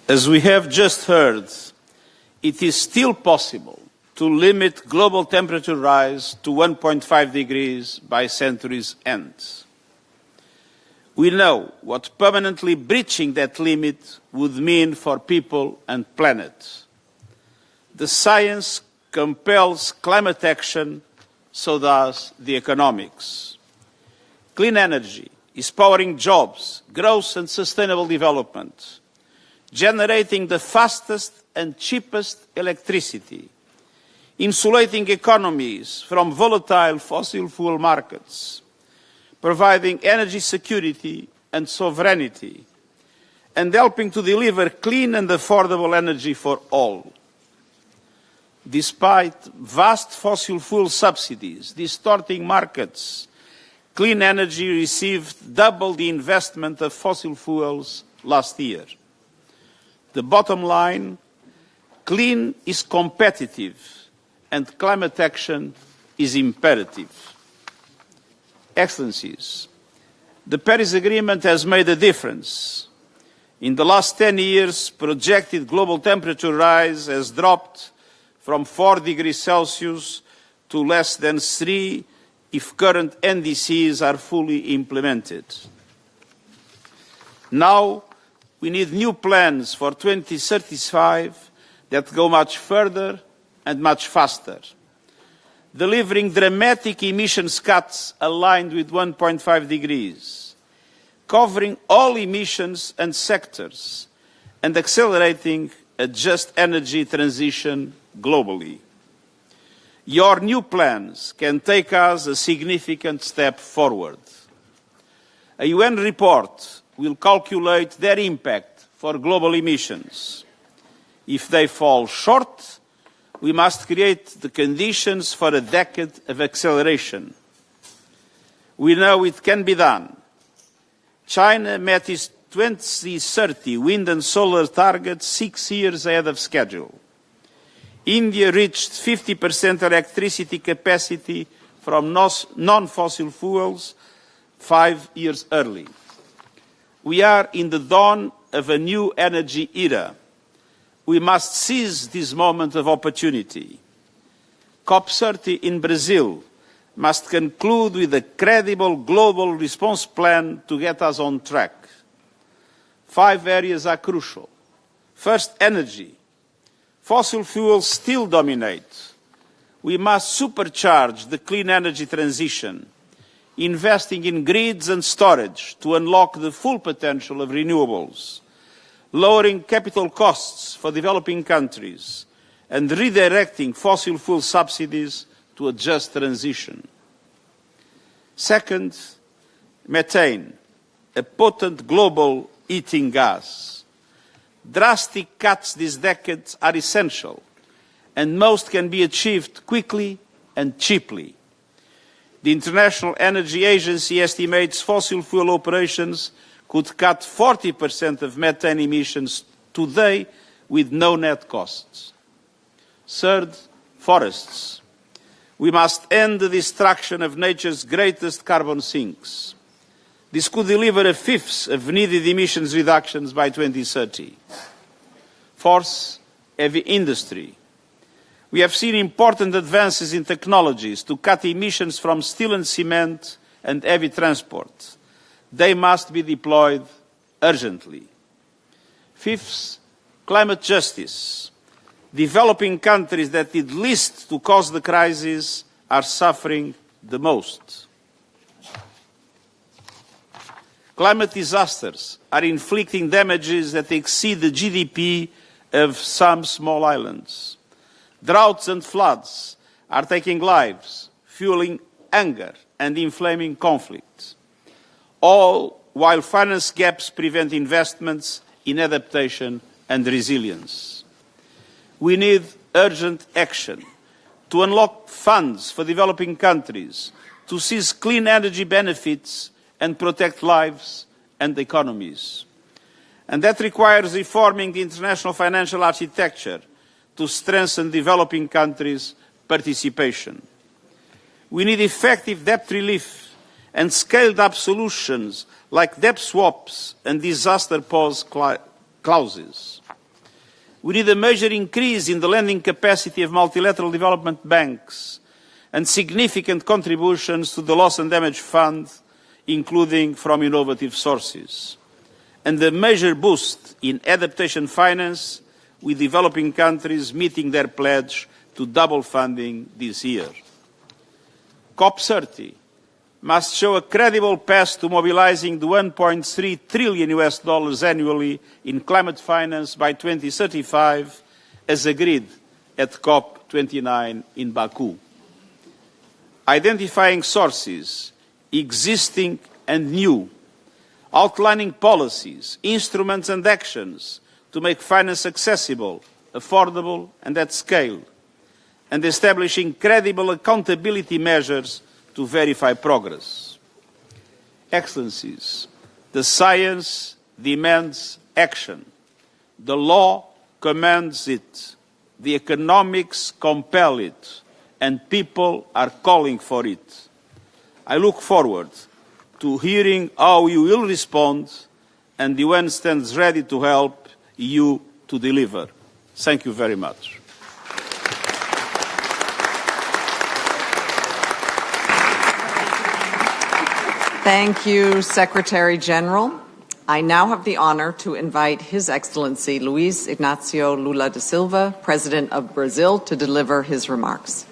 As we have just heard, it is still possible to limit global temperature rise to 1.5 degrees by century's end. We know what permanently breaching that limit would mean for people and planet. The science compels climate action, so does the economics. Clean energy is powering jobs, growth and sustainable development, generating the fastest and cheapest electricity, insulating economies from volatile fossil fuel markets, providing energy security and sovereignty, and helping to deliver clean and affordable energy for all. Despite vast fossil fuel subsidies distorting markets, clean energy received double the investment of fossil fuels last year. The bottom line, clean is competitive and climate action is imperative. Excellencies, the Paris Agreement has made a difference. In the last 10 years, projected global temperature rise has dropped from 4 degrees Celsius to less than 3 if current NDCs are fully implemented. Now, we need new plans for 2035 that go much further and much faster, delivering dramatic emissions cuts aligned with 1.5 degrees, covering all emissions and sectors, and accelerating a just energy transition globally. Your new plans can take us a significant step forward. A UN report will calculate their impact for global emissions. If they fall short, we must create the conditions for a decade of acceleration. We know it can be done. China met its 2030 wind and solar targets 6 years ahead of schedule. India reached 50% electricity capacity from non-fossil fuels 5 years early. We are in the dawn of a new energy era. We must seize this moment of opportunity. COP30 in Brazil must conclude with a credible global response plan to get us on track. 5 areas are crucial. First, energy. Fossil fuels still dominate. We must supercharge the clean energy transition, investing in grids and storage to unlock the full potential of renewables, lowering capital costs for developing countries, and redirecting fossil fuel subsidies to a just transition. Second, methane, a potent global heating gas. Drastic cuts this decade are essential, and most can be achieved quickly and cheaply. The International Energy Agency estimates fossil fuel operations could cut 40% of methane emissions today with no net costs. Third, forests. We must end the destruction of nature's greatest carbon sinks. This could deliver a fifth of needed emissions reductions by 2030. Fourth, heavy industry. We have seen important advances in technologies to cut emissions from steel and cement and heavy transport. They must be deployed urgently. Fifth, climate justice. Developing countries that did least to cause the crisis are suffering the most. Climate disasters are inflicting damages that exceed the GDP of some small islands. Droughts and floods are taking lives, fueling hunger and inflaming conflict, all while finance gaps prevent investments in adaptation and resilience. We need urgent action to unlock funds for developing countries, to seize clean energy benefits and protect lives and economies. And that requires reforming the international financial architecture to strengthen developing countries' participation. We need effective debt relief and scaled-up solutions like debt swaps and disaster pause clauses. We need a major increase in the lending capacity of multilateral development banks and significant contributions to the Loss and Damage Fund, including from innovative sources, and a major boost in adaptation finance, with developing countries meeting their pledge to double funding this year. COP30 must show a credible path to mobilizing the $1.3 trillion annually in climate finance by 2035, as agreed at COP29 in Baku. Identifying sources, existing and new, outlining policies, instruments and actions to make finance accessible, affordable and at scale, and establishing credible accountability measures to verify progress. Excellencies, the science demands action. The law commands it. The economics compel it, and people are calling for it. I look forward to hearing how you will respond, and the UN stands ready to help you to deliver. Thank you very much. Thank you, Secretary General. I now have the honor to invite His Excellency Luiz Inácio Lula da Silva, President of Brazil, to deliver his remarks.